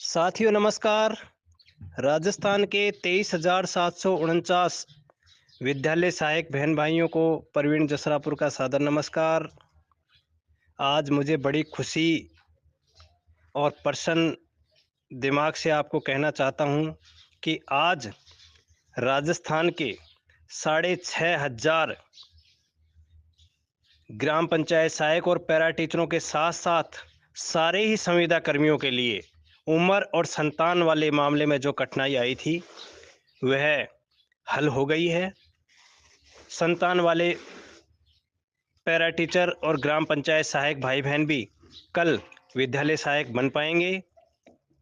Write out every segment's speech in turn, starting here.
साथियों नमस्कार। राजस्थान के 23,749 विद्यालय सहायक बहन भाइयों को प्रवीण जसरापुर का सादर नमस्कार। आज मुझे बड़ी खुशी और प्रसन्न दिमाग से आपको कहना चाहता हूं कि आज राजस्थान के 6,500 ग्राम पंचायत सहायक और पैरा टीचरों के साथ साथ सारे ही संविदा कर्मियों के लिए उम्र और संतान वाले मामले में जो कठिनाई आई थी वह हल हो गई है। संतान वाले पैरा टीचर और ग्राम पंचायत सहायक भाई बहन भी कल विद्यालय सहायक बन पाएंगे।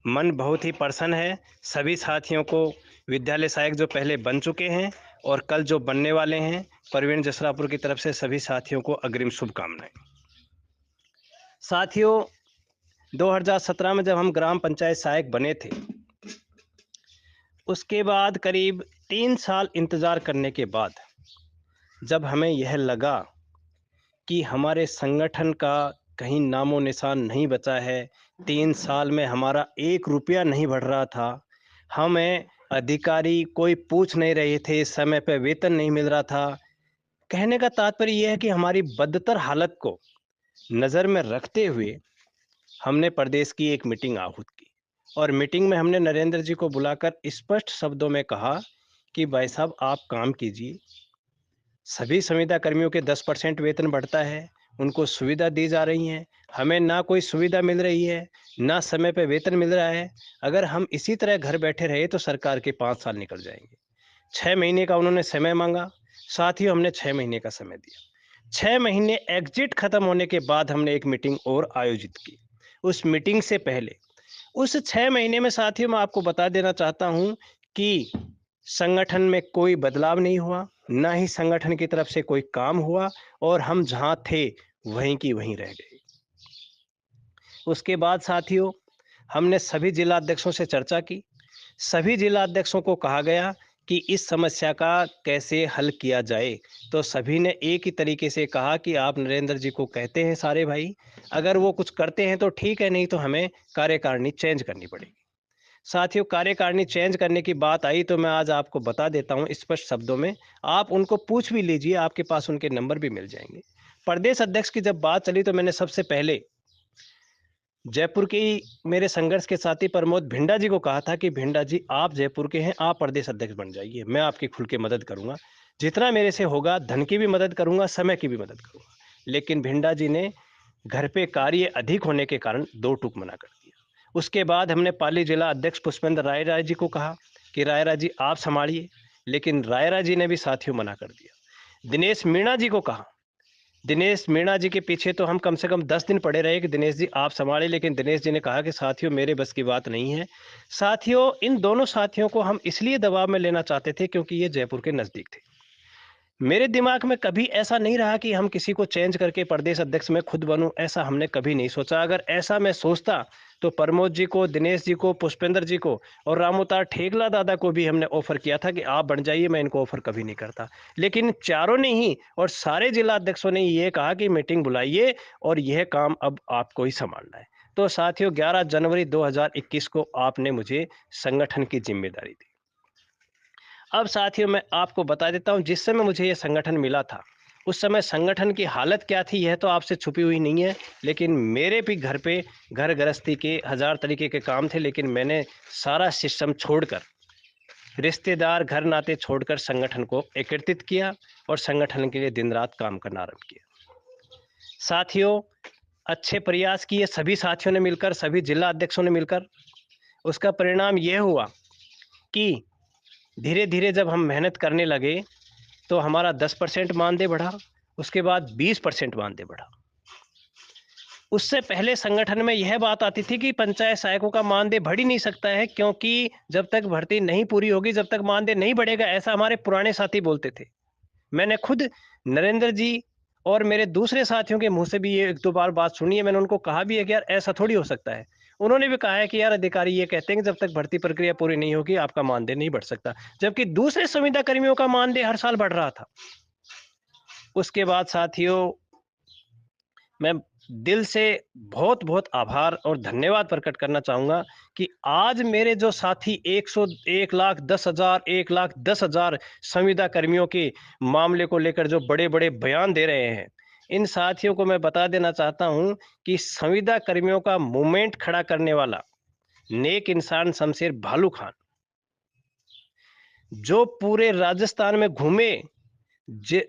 मन बहुत ही प्रसन्न है सभी साथियों को, विद्यालय सहायक जो पहले बन चुके हैं और कल जो बनने वाले हैं। प्रवीण जसरापुर की तरफ से सभी साथियों को अग्रिम शुभकामनाएं। साथियों, 2017 में जब हम ग्राम पंचायत सहायक बने थे, उसके बाद करीब 3 साल इंतज़ार करने के बाद जब हमें यह लगा कि हमारे संगठन का कहीं नामो निशान नहीं बचा है, 3 साल में हमारा 1 रुपया नहीं बढ़ रहा था, हमें अधिकारी कोई पूछ नहीं रहे थे, समय पे वेतन नहीं मिल रहा था। कहने का तात्पर्य यह है कि हमारी बदतर हालत को नज़र में रखते हुए हमने प्रदेश की एक मीटिंग आहूत की और मीटिंग में हमने नरेंद्र जी को बुलाकर स्पष्ट शब्दों में कहा कि भाई साहब आप काम कीजिए। सभी संविदा कर्मियों के 10% वेतन बढ़ता है, उनको सुविधा दी जा रही है, हमें ना कोई सुविधा मिल रही है, ना समय पे वेतन मिल रहा है। अगर हम इसी तरह घर बैठे रहे तो सरकार के 5 साल निकल जाएंगे। 6 महीने का उन्होंने समय मांगा, साथ ही हमने 6 महीने का समय दिया। 6 महीने एग्जिट खत्म होने के बाद हमने एक मीटिंग और आयोजित की। उस मीटिंग से पहले उस 6 महीने में साथियों मैं आपको बता देना चाहता हूं कि संगठन में कोई बदलाव नहीं हुआ, ना ही संगठन की तरफ से कोई काम हुआ और हम जहां थे वहीं की वहीं रह गए। उसके बाद साथियों हमने सभी जिला अध्यक्षों से चर्चा की। सभी जिला अध्यक्षों को कहा गया कि इस समस्या का कैसे हल किया जाए। तो सभी ने एक ही तरीके से कहा कि आप नरेंद्र जी को कहते हैं सारे भाई, अगर वो कुछ करते हैं तो ठीक है, नहीं तो हमें कार्यकारिणी चेंज करनी पड़ेगी। साथियों, कार्यकारिणी चेंज करने की बात आई तो मैं आज आपको बता देता हूं स्पष्ट शब्दों में, आप उनको पूछ भी लीजिए, आपके पास उनके नंबर भी मिल जाएंगे। प्रदेश अध्यक्ष की जब बात चली तो मैंने सबसे पहले जयपुर के मेरे संघर्ष के साथी प्रमोद भिंडा जी को कहा था कि भिंडा जी आप जयपुर के हैं, आप प्रदेश अध्यक्ष बन जाइए, मैं आपकी खुल के मदद करूंगा, जितना मेरे से होगा धन की भी मदद करूंगा, समय की भी मदद करूंगा। लेकिन भिंडा जी ने घर पे कार्य अधिक होने के कारण दो टूक मना कर दिया। उसके बाद हमने पाली जिला अध्यक्ष पुष्पेंद्र राय जी को कहा कि रायरा जी आप संभालिए, लेकिन रायरा जी ने भी साथियों मना कर दिया। दिनेश मीणा जी को कहा, दिनेश मीणा जी के पीछे तो हम कम से कम 10 दिन पड़े रहे कि दिनेश जी आप संभालें, लेकिन दिनेश जी ने कहा कि साथियों मेरे बस की बात नहीं है। साथियों, इन दोनों साथियों को हम इसलिए दबाव में लेना चाहते थे क्योंकि ये जयपुर के नज़दीक थे। मेरे दिमाग में कभी ऐसा नहीं रहा कि हम किसी को चेंज करके प्रदेश अध्यक्ष में खुद बनूं, ऐसा हमने कभी नहीं सोचा। अगर ऐसा मैं सोचता तो प्रमोद जी को, दिनेश जी को, पुष्पेंद्र जी को और रामोतार ठेगला दादा को भी हमने ऑफर किया था कि आप बन जाइए, मैं इनको ऑफर कभी नहीं करता। लेकिन चारों ने ही और सारे जिला अध्यक्षों ने ये कहा कि मीटिंग बुलाइए और यह काम अब आपको ही संभालना है। तो साथियों, 11 जनवरी 2021 को आपने मुझे संगठन की जिम्मेदारी दी। अब साथियों मैं आपको बता देता हूं, जिस समय मुझे यह संगठन मिला था उस समय संगठन की हालत क्या थी यह तो आपसे छुपी हुई नहीं है। लेकिन मेरे भी घर पे घर गृहस्थी के 1000 तरीके के काम थे, लेकिन मैंने सारा सिस्टम छोड़कर, रिश्तेदार घर नाते छोड़कर संगठन को एकत्रित किया और संगठन के लिए दिन रात काम करना आरंभ किया। साथियों, अच्छे प्रयास किए सभी साथियों ने मिलकर, सभी जिला अध्यक्षों ने मिलकर। उसका परिणाम यह हुआ कि धीरे धीरे जब हम मेहनत करने लगे तो हमारा 10% मानदेय बढ़ा, उसके बाद 20% मानदेय बढ़ा। उससे पहले संगठन में यह बात आती थी कि पंचायत सहायकों का मानदेय बढ़ ही नहीं सकता है, क्योंकि जब तक भर्ती नहीं पूरी होगी जब तक मानदेय नहीं बढ़ेगा, ऐसा हमारे पुराने साथी बोलते थे। मैंने खुद नरेंद्र जी और मेरे दूसरे साथियों के मुंह से भी ये 1-2 बार बात सुनी है। मैंने उनको कहा भी है कि यार ऐसा थोड़ी हो सकता है। उन्होंने भी कहा है कि यार अधिकारी ये कहते हैं कि जब तक भर्ती प्रक्रिया पूरी नहीं होगी आपका मानदेय नहीं बढ़ सकता, जबकि दूसरे संविदा कर्मियों का मानदेय हर साल बढ़ रहा था। उसके बाद साथियों मैं दिल से बहुत बहुत आभार और धन्यवाद प्रकट करना चाहूँगा कि आज मेरे जो साथी 1,10,000 1,10,000 संविदा कर्मियों के मामले को लेकर जो बड़े-बड़े बयान दे रहे हैं, इन साथियों को मैं बता देना चाहता हूँ कि संविदा कर्मियों का मूवमेंट खड़ा करने वाला नेक इंसान शमशेर भालू खान, जो पूरे राजस्थान में घूमे, ज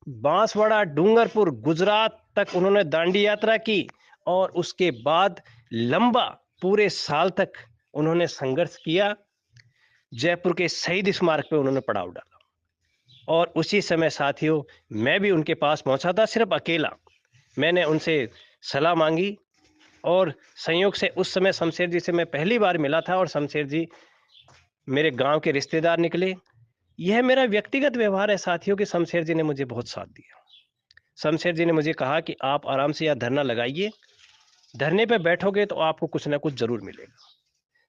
बांसवाड़ा, डूंगरपुर, गुजरात तक उन्होंने दांडी यात्रा की और उसके बाद लंबा पूरे साल तक उन्होंने संघर्ष किया। जयपुर के शहीद स्मारक पे उन्होंने पड़ाव डाला और उसी समय साथियों मैं भी उनके पास पहुंचा था, सिर्फ अकेला। मैंने उनसे सलाह मांगी और संयोग से उस समय शमशेर जी से मैं पहली बार मिला था और शमशेर जी मेरे गांव के रिश्तेदार निकले। यह मेरा व्यक्तिगत व्यवहार है साथियों कि शमशेर जी ने मुझे बहुत साथ दिया। शमशेर जी ने मुझे कहा कि आप आराम से यहाँ धरना लगाइए, धरने पे बैठोगे तो आपको कुछ ना कुछ जरूर मिलेगा।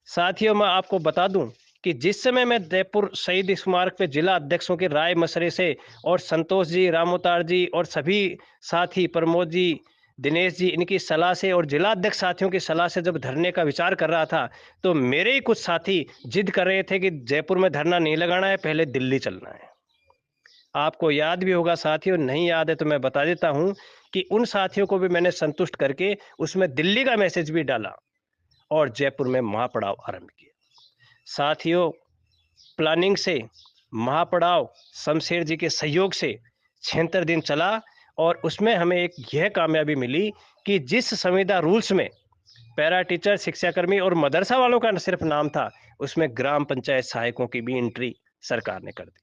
साथियों मैं आपको बता दूं कि जिस समय मैं जयपुर शहीद स्मारक पे जिला अध्यक्षों के राय मशरे से और संतोष जी, रामोतार जी और सभी साथी, प्रमोद जी, दिनेश जी, इनकी सलाह से और जिला अध्यक्ष साथियों की सलाह से जब धरने का विचार कर रहा था, तो मेरे ही कुछ साथी जिद कर रहे थे कि जयपुर में धरना नहीं लगाना है, पहले दिल्ली चलना है। आपको याद भी होगा साथियों, नहीं याद है तो मैं बता देता हूं कि उन साथियों को भी मैंने संतुष्ट करके उसमें दिल्ली का मैसेज भी डाला और जयपुर में महापड़ाव आरंभ किया। साथियों प्लानिंग से महापड़ाव शमशेर जी के सहयोग से 76 दिन चला और उसमें हमें एक यह कामयाबी मिली कि जिस संविदा रूल्स में पैरा टीचर, शिक्षाकर्मी और मदरसा वालों का सिर्फ नाम था, उसमें ग्राम पंचायत सहायकों की भी एंट्री सरकार ने कर दी।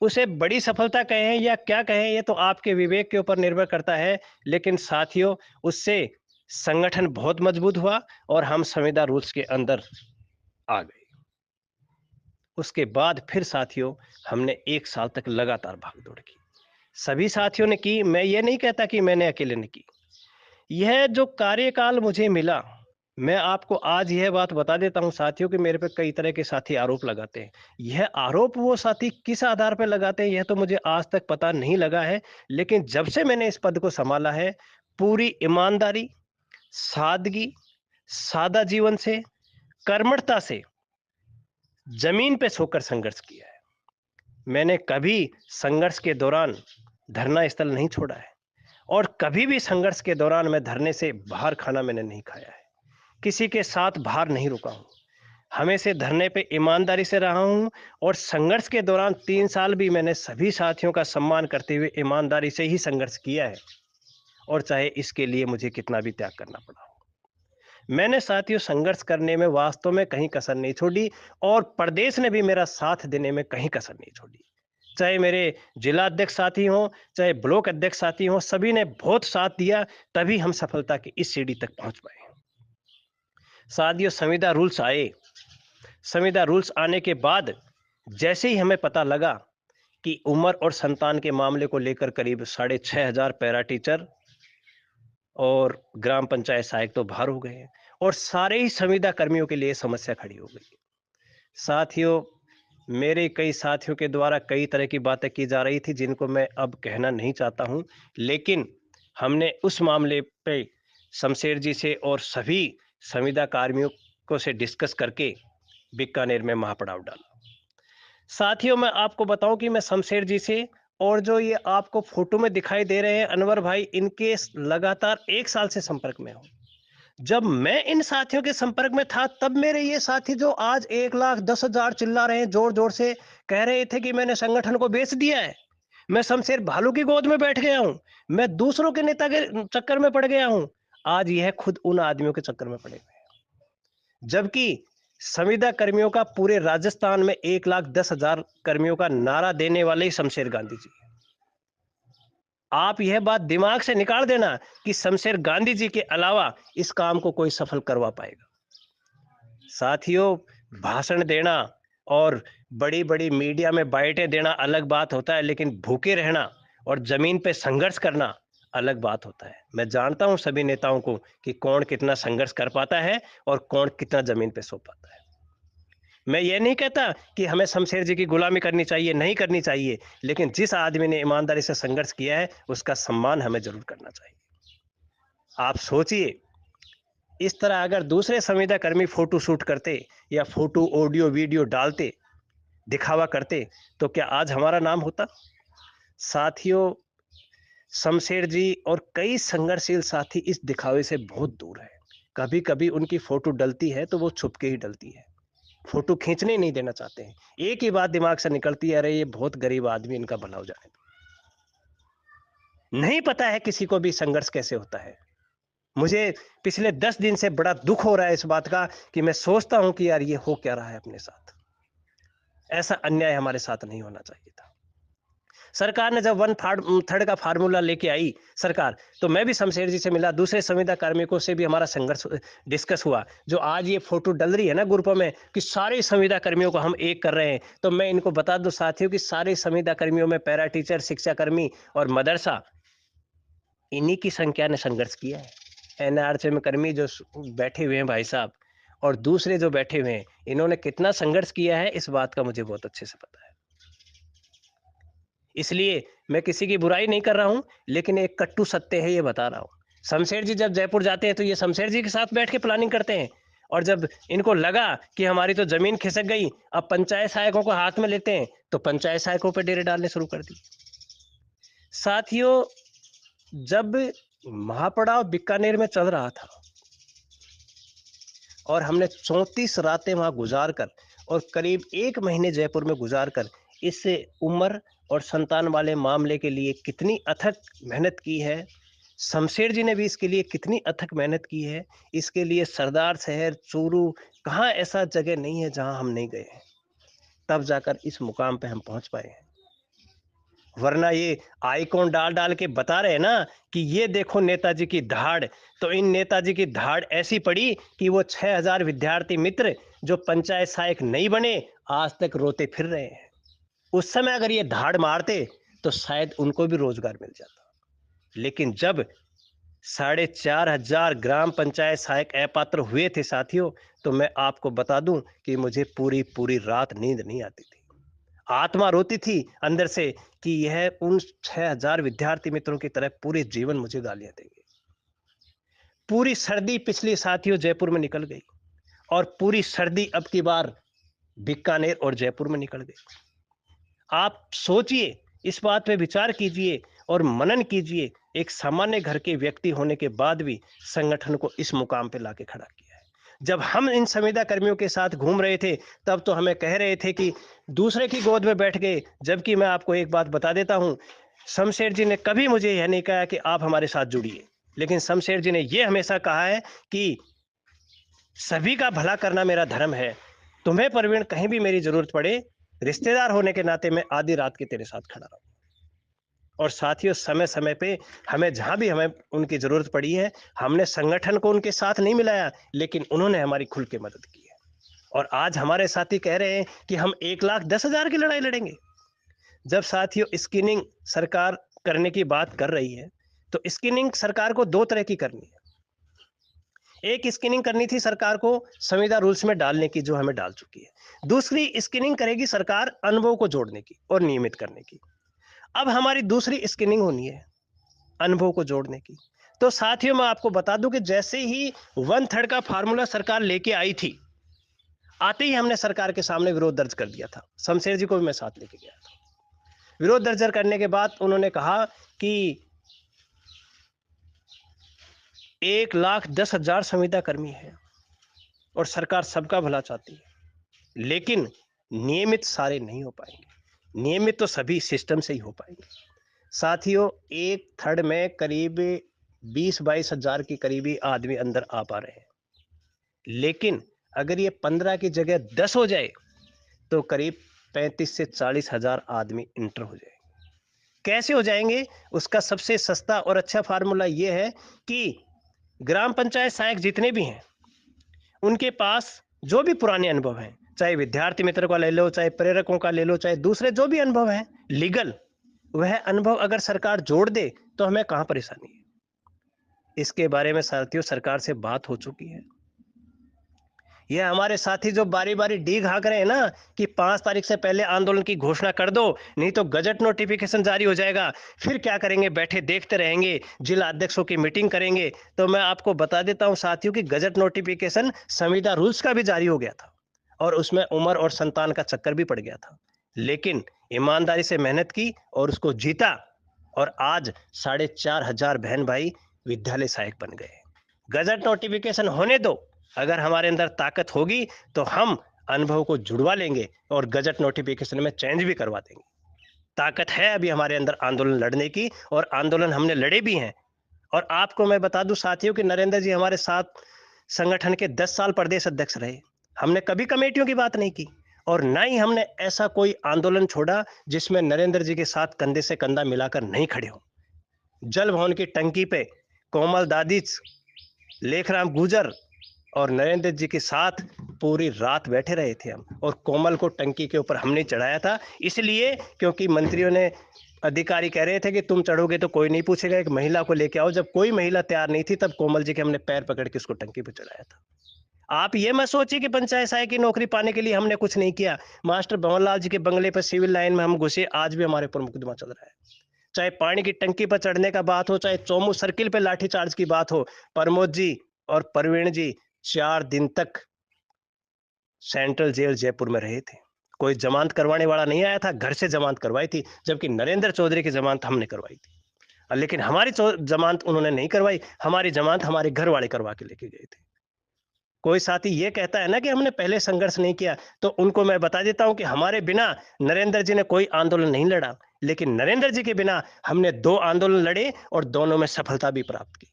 उसे बड़ी सफलता कहें या क्या कहें, ये तो आपके विवेक के ऊपर निर्भर करता है, लेकिन साथियों उससे संगठन बहुत मजबूत हुआ और हम संविदा रूल्स के अंदर आ गए। उसके बाद फिर साथियों हमने 1 साल तक लगातार भाग-दौड़ की। सभी साथियों ने की, मैं ये नहीं कहता कि मैंने अकेले ने की। यह जो कार्यकाल मुझे मिला, मैं आपको आज यह बात बता देता हूँ साथियों कि मेरे पे कई तरह के साथी आरोप लगाते हैं। यह आरोप वो साथी किस आधार पर लगाते हैं, यह तो मुझे आज तक पता नहीं लगा है, लेकिन जब से मैंने इस पद को संभाला है, पूरी ईमानदारी, सादगी, सादा जीवन से, कर्मठता से, ज़मीन पे सोकर संघर्ष किया है। मैंने कभी संघर्ष के दौरान धरना स्थल नहीं छोड़ा है और कभी भी संघर्ष के दौरान मैं धरने से बाहर खाना मैंने नहीं खाया है। किसी के साथ बाहर नहीं रुका हूँ। हमेशा धरने पे ईमानदारी से रहा हूँ और संघर्ष के दौरान 3 साल भी मैंने सभी साथियों का सम्मान करते हुए ईमानदारी से ही संघर्ष किया है और चाहे इसके लिए मुझे कितना भी त्याग करना पड़ा हो। मैंने साथियों संघर्ष करने में वास्तव में कहीं कसर नहीं छोड़ी और प्रदेश ने भी मेरा साथ देने में कहीं कसर नहीं छोड़ी। चाहे मेरे जिला अध्यक्ष साथी हों, चाहे ब्लॉक अध्यक्ष साथी हों, सभी ने बहुत साथ दिया, तभी हम सफलता की इस सीढ़ी तक पहुंच पाए। साथियों संविदा रूल्स आए, संविदा रूल्स आने के बाद जैसे ही हमें पता लगा कि उम्र और संतान के मामले को लेकर करीब 6,500 पैरा टीचर और ग्राम पंचायत सहायक तो बाहर हो गए हैं और सारे ही संविदा कर्मियों के लिए समस्या खड़ी हो गई। साथियों मेरे कई साथियों के द्वारा कई तरह की बातें की जा रही थी जिनको मैं अब कहना नहीं चाहता हूं, लेकिन हमने उस मामले पे शमशेर जी से और सभी संविदा कार्मियों को से डिस्कस करके बीकानेर में महापड़ाव डाला। साथियों मैं आपको बताऊं कि मैं शमशेर जी से और जो ये आपको फोटो में दिखाई दे रहे हैं अनवर भाई, इनके लगातार 1 साल से संपर्क में हूं। जब मैं इन साथियों के संपर्क में था तब मेरे ये साथी जो आज 1,10,000 चिल्ला रहे हैं जोर जोर से, कह रहे थे कि मैंने संगठन को बेच दिया है, मैं शमशेर भालू की गोद में बैठ गया हूं, मैं दूसरों के नेता के चक्कर में पड़ गया हूं। आज यह खुद उन आदमियों के चक्कर में पड़े हुए हैं, जबकि संविदा कर्मियों का पूरे राजस्थान में 1,10,000 कर्मियों का नारा देने वाले ही शमशेर गांधी जी। आप यह बात दिमाग से निकाल देना कि शमशेर गांधी जी के अलावा इस काम को कोई सफल करवा पाएगा। साथियों भाषण देना और बड़ी बड़ी मीडिया में बाइटें देना अलग बात होता है, लेकिन भूखे रहना और जमीन पे संघर्ष करना अलग बात होता है। मैं जानता हूं सभी नेताओं को कि कौन कितना संघर्ष कर पाता है और कौन कितना जमीन पे सो पाता है। मैं ये नहीं कहता कि हमें शमशेर जी की गुलामी करनी चाहिए, नहीं करनी चाहिए, लेकिन जिस आदमी ने ईमानदारी से संघर्ष किया है, उसका सम्मान हमें ज़रूर करना चाहिए। आप सोचिए, इस तरह अगर दूसरे संविदा कर्मी फ़ोटो शूट करते या फ़ोटो, ऑडियो, वीडियो डालते, दिखावा करते, तो क्या आज हमारा नाम होता? साथियों, शमशेर जी और कई संघर्षशील साथी इस दिखावे से बहुत दूर हैं। कभी-कभी उनकी फ़ोटो डलती है, तो वो छुप के ही डलती है। फ़ोटो खींचने नहीं देना चाहते हैं। एक ही बात दिमाग से निकलती है, अरे! ये बहुत गरीब आदमी, इनका भला हो जाने दो। नहीं पता है किसी को भी संघर्ष कैसे होता है। मुझे पिछले 10 दिन से बड़ा दुःख हो रहा है इस बात का कि मैं सोचता हूँ कि यार ये हो क्या रहा है अपने साथ। ऐसा अन्याय हमारे साथ नहीं होना चाहिए था। सरकार ने जब वन थर्ड का फार्मूला लेके आई सरकार, तो मैं भी शमशेर जी से मिला, दूसरे संविदा कार्मिकों से भी हमारा संघर्ष डिस्कस हुआ। जो आज ये फ़ोटो डल रही है ना ग्रुपों में कि सारे संविदा कर्मियों को हम एक कर रहे हैं, तो मैं इनको बता दूँ साथियों कि सारे संविदा कर्मियों में पैरा टीचर, शिक्षाकर्मी और मदरसा, इन्हीं की संख्या ने संघर्ष किया है। एनआरएचएम में कर्मी जो बैठे हुए हैं भाई साहब और दूसरे जो बैठे हुए हैं, इन्होंने कितना संघर्ष किया है, इस बात का मुझे बहुत अच्छे से पता है। इसलिए मैं किसी की बुराई नहीं कर रहा हूँ, लेकिन एक कट्टू सत्य है ये बता रहा हूँ। शमशेर जी जब जयपुर जाते हैं तो ये शमशेर जी के साथ बैठ के प्लानिंग करते हैं और जब इनको लगा कि हमारी तो ज़मीन खिसक गई, अब पंचायत सहायकों को हाथ में लेते हैं, तो पंचायत सहायकों पे डेरे डालने शुरू कर दिए। साथियों, जब महापड़ाव बीकानेर में चल रहा था और हमने 34 रातें वहाँ गुजार कर और करीब 1 महीने जयपुर में गुजार कर इस उम्र और संतान वाले मामले के लिए कितनी अथक मेहनत की है। शमशेर जी ने भी इसके लिए कितनी अथक मेहनत की है। इसके लिए सरदार शहर, चूरू, कहाँ ऐसा जगह नहीं है जहाँ हम नहीं गए हैं। तब जाकर इस मुकाम पे हम पहुँच पाए हैं। वरना ये आइकॉन डाल-डाल के बता रहे हैं ना कि ये देखो नेताजी की धाड़, तो इन नेताजी की धाड़ ऐसी पड़ी कि वो 6000 विद्यार्थी मित्र जो पंचायत सहायक नहीं बने, आज तक रोते फिर रहे हैं। उस समय अगर ये धाड़ मारते, तो शायद उनको भी रोज़गार मिल जाता। लेकिन जब 4500 ग्राम पंचायत सहायक अपात्र हुए थे साथियों, तो मैं आपको बता दूँ कि मुझे पूरी-पूरी रात नींद नहीं आती थी। आत्मा रोती थी अंदर से कि यह उन 6000 विद्यार्थी मित्रों की तरह पूरे जीवन मुझे गालियाँ देंगे। पूरी सर्दी पिछली साथियों जयपुर में निकल गई और पूरी सर्दी अब की बार बीकानेर और जयपुर में निकल गई। आप सोचिए, इस बात पे विचार कीजिए और मनन कीजिए, एक सामान्य घर के व्यक्ति होने के बाद भी संगठन को इस मुकाम पे लाके खड़ा किया है। जब हम इन संविदा कर्मियों के साथ घूम रहे थे, तब तो हमें कह रहे थे कि दूसरे की गोद में बैठ गए, जबकि मैं आपको एक बात बता देता हूँ, शमशेर जी ने कभी मुझे यह नहीं कहा कि आप हमारे साथ जुड़िए। लेकिन शमशेर जी ने ये हमेशा कहा है कि सभी का भला करना मेरा धर्म है। तुम्हें परवीन कहीं भी मेरी ज़रूरत पड़े, रिश्तेदार होने के नाते मैं आधी रात के तेरे साथ खड़ा रहूँ। और साथियों, समय-समय पे हमें जहाँ भी हमें उनकी ज़रूरत पड़ी है, हमने संगठन को उनके साथ नहीं मिलाया, लेकिन उन्होंने हमारी खुल के मदद की है। और आज हमारे साथी कह रहे हैं कि हम 1,10,000 की लड़ाई लड़ेंगे। जब साथियों स्क्रीनिंग सरकार करने की बात कर रही है, तो स्क्रीनिंग सरकार को 2 तरह की करनी है। एक स्क्रीनिंग करनी थी सरकार को संविदा रूल्स में डालने की, जो हमें डाल चुकी है। दूसरी स्क्रीनिंग करेगी सरकार अनुभव को जोड़ने की और नियमित करने की। अब हमारी दूसरी स्क्रीनिंग होनी है अनुभव को जोड़ने की। तो साथियों, मैं आपको बता दूं कि जैसे ही 1/3 का फार्मूला सरकार लेके आई थी, आते ही हमने सरकार के सामने विरोध दर्ज कर दिया था। शमशेर जी को भी मैं साथ लेके गया था। विरोध दर्ज करने के बाद उन्होंने कहा कि 1,10,000 संविदा कर्मी है और सरकार सबका भला चाहती है, लेकिन नियमित सारे नहीं हो पाएंगे। नियमित तो सभी सिस्टम से ही हो पाएंगे। साथियों, 1/3 में करीब 20-22 हजार के करीबी आदमी अंदर आ पा रहे हैं, लेकिन अगर ये 15 की जगह 10 हो जाए, तो करीब 35 से 40 हजार आदमी इंटर हो जाएंगे। कैसे हो जाएंगे? उसका सबसे सस्ता और अच्छा फार्मूला ये है कि ग्राम पंचायत सहायक जितने भी हैं, उनके पास जो भी पुराने अनुभव हैं, चाहे विद्यार्थी मित्र का ले लो, चाहे प्रेरकों का ले लो, चाहे दूसरे जो भी अनुभव हैं लीगल, वह अनुभव अगर सरकार जोड़ दे, तो हमें कहाँ परेशानी है। इसके बारे में साथियों सरकार से बात हो चुकी है। ये हमारे साथी जो बारी बारी डी हाँक रहे हैं ना कि 5 तारीख से पहले आंदोलन की घोषणा कर दो, नहीं तो गजट नोटिफिकेशन जारी हो जाएगा। फिर क्या करेंगे, बैठे देखते रहेंगे, जिला अध्यक्षों की मीटिंग करेंगे। तो मैं आपको बता देता हूं साथियों कि गजट नोटिफिकेशन संविदा रूल्स का भी जारी हो गया था और उसमें उम्र और संतान का चक्कर भी पड़ गया था, लेकिन ईमानदारी से मेहनत की और उसको जीता और आज 4,500 बहन भाई विद्यालय सहायक बन गए। गजट नोटिफिकेशन होने दो, अगर हमारे अंदर ताकत होगी तो हम अनुभव को जुड़वा लेंगे और गजट नोटिफिकेशन में चेंज भी करवा देंगे। ताकत है अभी हमारे अंदर आंदोलन लड़ने की और आंदोलन हमने लड़े भी हैं। और आपको मैं बता दूं साथियों कि नरेंद्र जी हमारे साथ संगठन के 10 साल प्रदेश अध्यक्ष रहे। हमने कभी कमेटियों की बात नहीं की और ना ही हमने ऐसा कोई आंदोलन छोड़ा जिसमें नरेंद्र जी के साथ कंधे से कंधा मिलाकर नहीं खड़े हो। जल भवन की टंकी पे कोमल दादिच, लेखराम गुजर और नरेंद्र जी के साथ पूरी रात बैठे रहे थे हम, और कोमल को टंकी के ऊपर हमने चढ़ाया था, इसलिए क्योंकि मंत्रियों ने, अधिकारी कह रहे थे कि तुम चढ़ोगे तो कोई नहीं पूछेगा, एक महिला को लेके आओ। जब कोई महिला तैयार नहीं थी तब कोमल जी के हमने पैर पकड़ के उसको टंकी पर चढ़ाया था। आप ये मत सोचिए कि पंचायत सहायक की नौकरी पाने के लिए हमने कुछ नहीं किया। मास्टर भंवरलाल जी के बंगले पर सिविल लाइन में हम घुसे, आज भी हमारे ऊपर मुकदमा चल रहा है। चाहे पानी की टंकी पर चढ़ने का बात हो, चाहे चोमू सर्किल पे लाठीचार्ज की बात हो, प्रमोद जी और प्रवीण जी 4 दिन तक सेंट्रल जेल जयपुर में रहे थे। कोई जमानत करवाने वाला नहीं आया था, घर से जमानत करवाई थी, जबकि नरेंद्र चौधरी की जमानत हमने करवाई थी। लेकिन हमारी जमानत उन्होंने नहीं करवाई, हमारी जमानत हमारे घर वाले करवा के लेके गए थे। कोई साथी ये कहता है ना कि हमने पहले संघर्ष नहीं किया, तो उनको मैं बता देता हूं कि हमारे बिना नरेंद्र जी ने कोई आंदोलन नहीं लड़ा, लेकिन नरेंद्र जी के बिना हमने 2 आंदोलन लड़े और दोनों में सफलता भी प्राप्त की।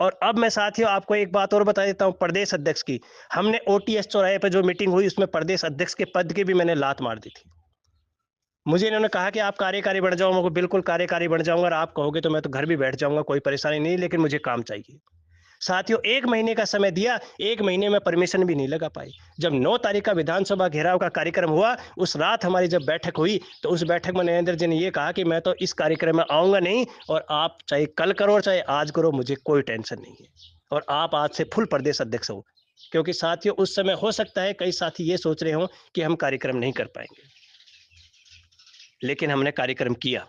और अब मैं साथियों आपको एक बात और बता देता हूं प्रदेश अध्यक्ष की। हमने ओटीएस चौराहे पर जो मीटिंग हुई उसमें प्रदेश अध्यक्ष के पद की भी मैंने लात मार दी थी। मुझे इन्होंने कहा कि आप कार्यकारी बन जाओ, मैं बिल्कुल कार्यकारी बन जाऊंगा और आप कहोगे तो मैं तो घर भी बैठ जाऊंगा, कोई परेशानी नहीं, लेकिन मुझे काम चाहिए। साथियों 1 महीने का समय दिया, 1 महीने में परमिशन भी नहीं लगा पाई। जब 9 तारीख का विधानसभा घेराव का कार्यक्रम हुआ, उस रात हमारी जब बैठक हुई तो उस बैठक में नरेंद्र जी ने ये कहा कि मैं तो इस कार्यक्रम में आऊंगा नहीं, और आप चाहे कल करो चाहे आज करो, मुझे कोई टेंशन नहीं है, और आप आज से फुल प्रदेश अध्यक्ष हो। क्योंकि साथियों उस समय हो सकता है कई साथी ये सोच रहे हो कि हम कार्यक्रम नहीं कर पाएंगे, लेकिन हमने कार्यक्रम किया।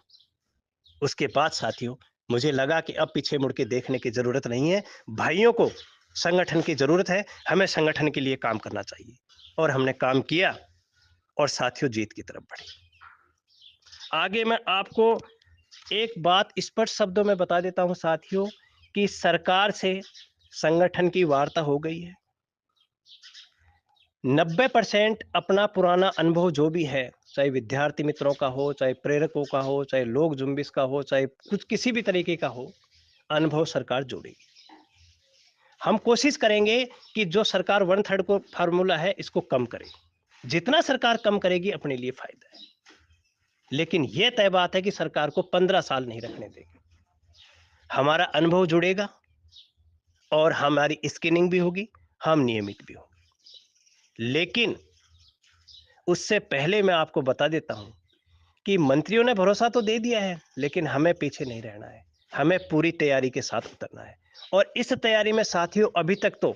उसके बाद साथियों मुझे लगा कि अब पीछे मुड़ के देखने की जरूरत नहीं है, भाइयों को संगठन की जरूरत है, हमें संगठन के लिए काम करना चाहिए, और हमने काम किया और साथियों जीत की तरफ बढ़े। आगे मैं आपको एक बात स्पष्ट शब्दों में बता देता हूं साथियों कि सरकार से संगठन की वार्ता हो गई है। 90% अपना पुराना अनुभव जो भी है, चाहे विद्यार्थी मित्रों का हो, चाहे प्रेरकों का हो, चाहे लोक जुम्बिश का हो, चाहे कुछ किसी भी तरीके का हो, अनुभव सरकार जोड़ेगी। हम कोशिश करेंगे कि जो सरकार 1/3 को फार्मूला है इसको कम करे। जितना सरकार कम करेगी अपने लिए फायदा है, लेकिन यह तय बात है कि सरकार को 15 साल नहीं रखने देंगे। हमारा अनुभव जुड़ेगा और हमारी स्क्रीनिंग भी होगी, हम नियमित भी होंगे। लेकिन उससे पहले मैं आपको बता देता हूं कि मंत्रियों ने भरोसा तो दे दिया है, लेकिन हमें पीछे नहीं रहना है, हमें पूरी तैयारी के साथ उतरना है। और इस तैयारी में साथियों अभी तक तो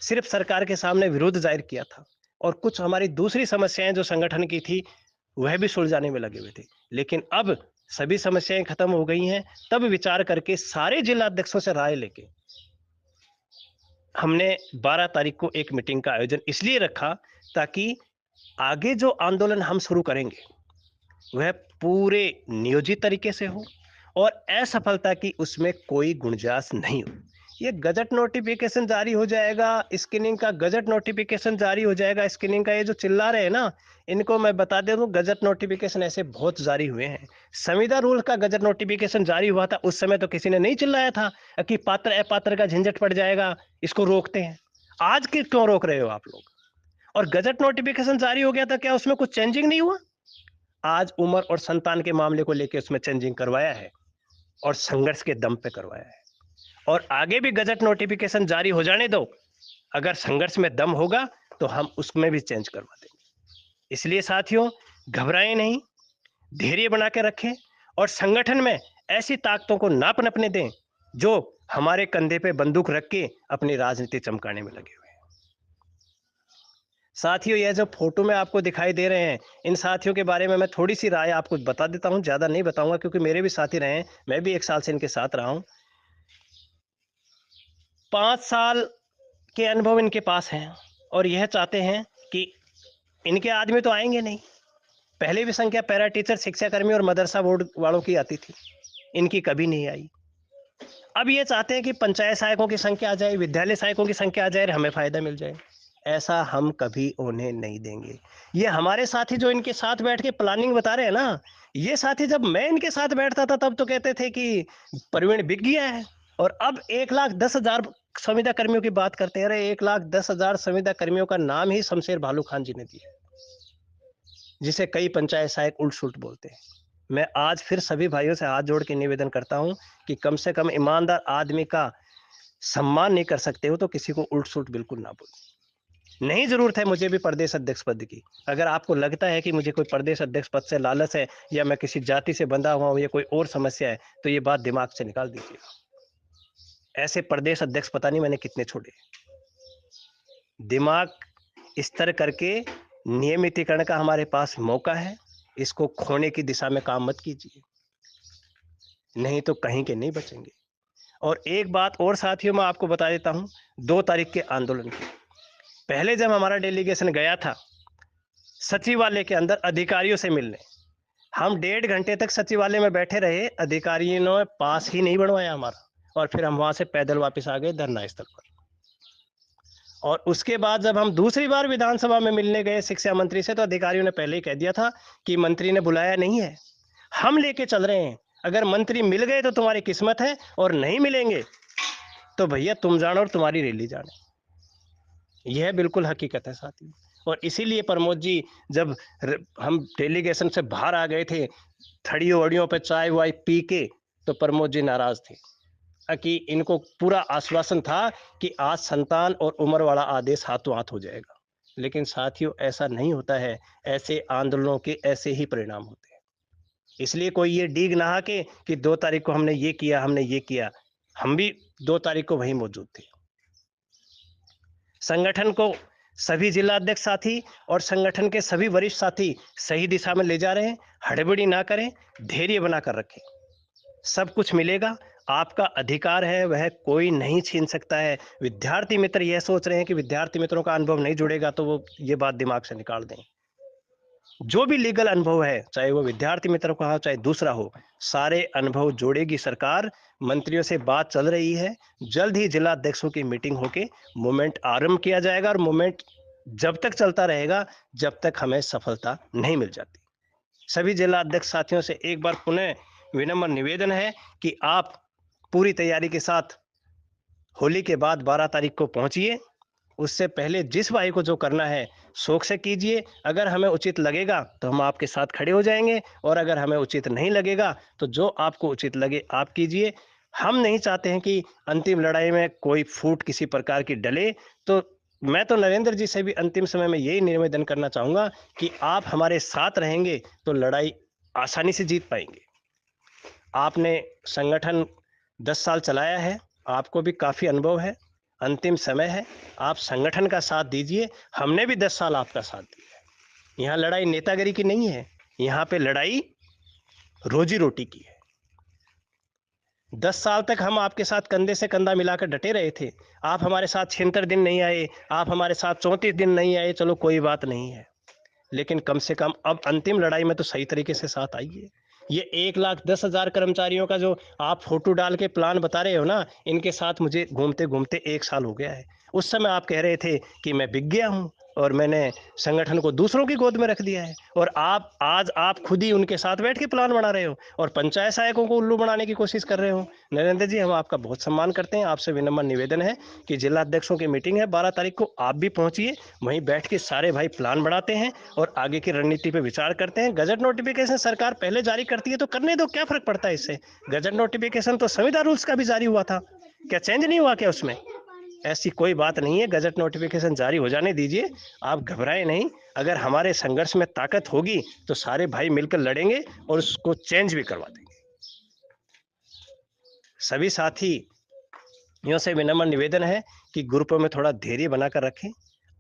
सिर्फ सरकार के सामने विरोध जाहिर किया था, और कुछ हमारी दूसरी समस्याएं जो संगठन की थी वह भी सुलझाने में लगे हुए थे। लेकिन अब सभी समस्याएं खत्म हो गई हैं, तब विचार करके सारे जिला अध्यक्षों से राय लेके हमने 12 तारीख को एक मीटिंग का आयोजन इसलिए रखा ताकि आगे जो आंदोलन हम शुरू करेंगे वह पूरे नियोजित तरीके से हो और असफलता की उसमें कोई गुंजाइश नहीं हो। ये गजट नोटिफिकेशन जारी हो जाएगा, स्क्रीनिंग का गजट नोटिफिकेशन जारी हो जाएगा, स्क्रीनिंग का ये जो चिल्ला रहे हैं ना, इनको मैं बता दे दूं गजट नोटिफिकेशन ऐसे बहुत जारी हुए हैं। संविदा रूल का गजट नोटिफिकेशन जारी हुआ था, उस समय तो किसी ने नहीं चिल्लाया था कि पात्र अपात्र का झंझट पड़ जाएगा, इसको रोकते हैं। आज के क्यों रोक रहे हो आप लोग? और गजट नोटिफिकेशन जारी हो गया था, क्या उसमें कुछ चेंजिंग नहीं हुआ? आज उम्र और संतान के मामले को लेकर उसमें चेंजिंग करवाया है और संघर्ष के दम पे करवाया है, और आगे भी गजट नोटिफिकेशन जारी हो जाने दो, अगर संघर्ष में दम होगा तो हम उसमें भी चेंज करवा देंगे। इसलिए साथियों घबराएं नहीं, धैर्य बना के रखें और संगठन में ऐसी ताकतों को ना पनपने दें जो हमारे कंधे पे बंदूक रख के अपनी राजनीति चमकाने में लगे हुए हैं। साथियों, यह जो फोटो में आपको दिखाई दे रहे हैं, इन साथियों के बारे में मैं थोड़ी सी राय आपको बता देता हूँ, ज़्यादा नहीं बताऊंगा क्योंकि मेरे भी साथी रहे हैं, मैं भी 1 साल से इनके साथ रहा हूँ। 5 साल के अनुभव इनके पास हैं और यह चाहते हैं कि इनके आदमी तो आएंगे नहीं। पहले भी संख्या पैरा टीचर, शिक्षाकर्मी और मदरसा बोर्ड वालों की आती थी, इनकी कभी नहीं आई। अब ये चाहते हैं कि पंचायत सहायकों की संख्या आ जाए, विद्यालय सहायकों की संख्या आ जाए और हमें फायदा मिल जाए। ऐसा हम कभी उन्हें नहीं देंगे। ये हमारे साथी जो इनके साथ बैठ के प्लानिंग बता रहे हैं ना, ये साथी जब मैं इनके साथ बैठता था तब तो कहते थे कि प्रवीण बिक गया है, और अब 1,10,000 संविदा कर्मियों की बात करते हैं। अरे 1,10,000 संविदा कर्मियों का नाम ही शमशेर भालू खान जी ने दिया, जिसे कई पंचायत सहायक उल्ट सुल्ट बोलते हैं। मैं आज फिर सभी भाइयों से हाथ जोड़ के निवेदन करता हूं कि कम से कम ईमानदार आदमी का सम्मान नहीं कर सकते हो तो किसी को उल्ट सुल्ट बिल्कुल ना बोलो। नहीं जरूरत है मुझे भी प्रदेश अध्यक्ष पद की। अगर आपको लगता है कि मुझे कोई प्रदेश अध्यक्ष पद से लालच है या मैं किसी जाति से बंधा हुआ हूं या कोई और समस्या है, तो ये बात दिमाग से निकाल दीजिए। ऐसे प्रदेश अध्यक्ष पता नहीं मैंने कितने छोड़े। दिमाग स्तर करके नियमितीकरण का हमारे पास मौका है, इसको खोने की दिशा में काम मत कीजिए, नहीं तो कहीं के नहीं बचेंगे। और एक बात और साथियों मैं आपको बता देता हूं, 2 तारीख के आंदोलन की पहले जब हमारा डेलीगेशन गया था सचिवालय के अंदर अधिकारियों से मिलने, हम 1.5 घंटे तक सचिवालय में बैठे रहे, अधिकारियों ने पास ही नहीं बढ़वाया हमारा, और फिर हम वहां से पैदल वापस आ गए धरना स्थल पर। और उसके बाद जब हम दूसरी बार विधानसभा में मिलने गए शिक्षा मंत्री से, तो अधिकारियों ने पहले ही कह दिया था कि मंत्री ने बुलाया नहीं है, हम लेके चल रहे हैं। अगर मंत्री मिल गए तो तुम्हारी किस्मत है, और नहीं मिलेंगे तो भैया तुम जानो और तुम्हारी रैली जाने। यह बिल्कुल हकीकत है साथियों। और इसीलिए प्रमोद जी, जब हम डेलीगेशन से बाहर आ गए थे थड़ियों वड़ियों पे चाय वाय पी के, तो प्रमोद जी नाराज थे कि इनको पूरा आश्वासन था कि आज संतान और उम्र वाला आदेश हाथों हाथ हो जाएगा। लेकिन साथियों ऐसा नहीं होता है, ऐसे आंदोलनों के ऐसे ही परिणाम होते हैं। इसलिए कोई ये डीग नहा के कि 2 तारीख को हमने ये किया, हमने ये किया, हम भी 2 तारीख को वहीं मौजूद थे। संगठन को सभी जिला अध्यक्ष साथी और संगठन के सभी वरिष्ठ साथी सही दिशा में ले जा रहे हैं। हड़बड़ी ना करें, धैर्य बनाकर रखें, सब कुछ मिलेगा। आपका अधिकार है, वह कोई नहीं छीन सकता है। विद्यार्थी मित्र यह सोच रहे हैं कि विद्यार्थी मित्रों का अनुभव नहीं जुड़ेगा, तो वो ये बात दिमाग से निकाल दें। जो भी लीगल अनुभव है, चाहे वो विद्यार्थी मित्र का हो चाहे दूसरा हो, सारे अनुभव जोड़ेगी सरकार। मंत्रियों से बात चल रही है, जल्द ही जिला अध्यक्षों की मीटिंग होके मूवमेंट आरंभ किया जाएगा, और मूवमेंट जब तक चलता रहेगा जब तक हमें सफलता नहीं मिल जाती। सभी जिला अध्यक्ष साथियों से एक बार पुनः विनम्र निवेदन है कि आप पूरी तैयारी के साथ होली के बाद 12 तारीख को पहुंचिए। उससे पहले जिस भाई को जो करना है शौक से कीजिए। अगर हमें उचित लगेगा तो हम आपके साथ खड़े हो जाएंगे, और अगर हमें उचित नहीं लगेगा तो जो आपको उचित लगे आप कीजिए। हम नहीं चाहते हैं कि अंतिम लड़ाई में कोई फूट किसी प्रकार की डले। तो मैं तो नरेंद्र जी से भी अंतिम समय में यही निवेदन करना चाहूंगा कि आप हमारे साथ रहेंगे तो लड़ाई आसानी से जीत पाएंगे। आपने संगठन 10 साल चलाया है, आपको भी काफ़ी अनुभव है। अंतिम समय है, आप संगठन का साथ दीजिए। हमने भी 10 साल आपका साथ दिया है। यहाँ लड़ाई नेतागिरी की नहीं है, यहाँ पे लड़ाई रोजी रोटी की है। 10 साल तक हम आपके साथ कंधे से कंधा मिलाकर डटे रहे थे। आप हमारे साथ 76 दिन नहीं आए, आप हमारे साथ 34 दिन नहीं आए, चलो कोई बात नहीं है, लेकिन कम से कम अब अंतिम लड़ाई में तो सही तरीके से साथ आइए। ये 1,10,000 कर्मचारियों का जो आप फोटो डाल के प्लान बता रहे हो ना, इनके साथ मुझे घूमते घूमते 1 साल हो गया है। उस समय आप कह रहे थे कि मैं बिक गया हूँ और मैंने संगठन को दूसरों की गोद में रख दिया है, और आप आज आप खुद ही उनके साथ बैठ के प्लान बना रहे हो और पंचायत सहायकों को उल्लू बनाने की कोशिश कर रहे हो। नरेंद्र जी, हम आपका बहुत सम्मान करते हैं। आपसे विनम्र निवेदन है कि जिला अध्यक्षों की मीटिंग है 12 तारीख को, आप भी पहुंचिए। वहीं बैठ के सारे भाई प्लान बनाते हैं और आगे की रणनीति पे विचार करते हैं। गजट नोटिफिकेशन सरकार पहले जारी करती है तो करने दो, क्या फर्क पड़ता है इससे। गजट नोटिफिकेशन तो संविदा रूल्स का भी जारी हुआ था, क्या चेंज नहीं हुआ क्या उसमें? ऐसी कोई बात नहीं है, गजट नोटिफिकेशन जारी हो जाने दीजिए, आप घबराएं नहीं। अगर हमारे संघर्ष में ताकत होगी तो सारे भाई मिलकर लड़ेंगे और उसको चेंज भी करवा देंगे। सभी साथियों से विनम्र निवेदन है कि ग्रुपों में थोड़ा धैर्य बनाकर रखें,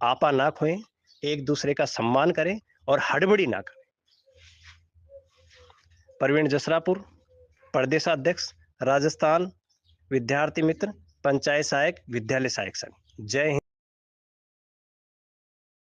आपा ना खोएं, एक दूसरे का सम्मान करें और हड़बड़ी ना करें। प्रवीण जसरापुर, प्रदेशाध्यक्ष, राजस्थान विद्यार्थी मित्र, पंचायत सहायक, विद्यालय सहायक संघ। जय हिंद।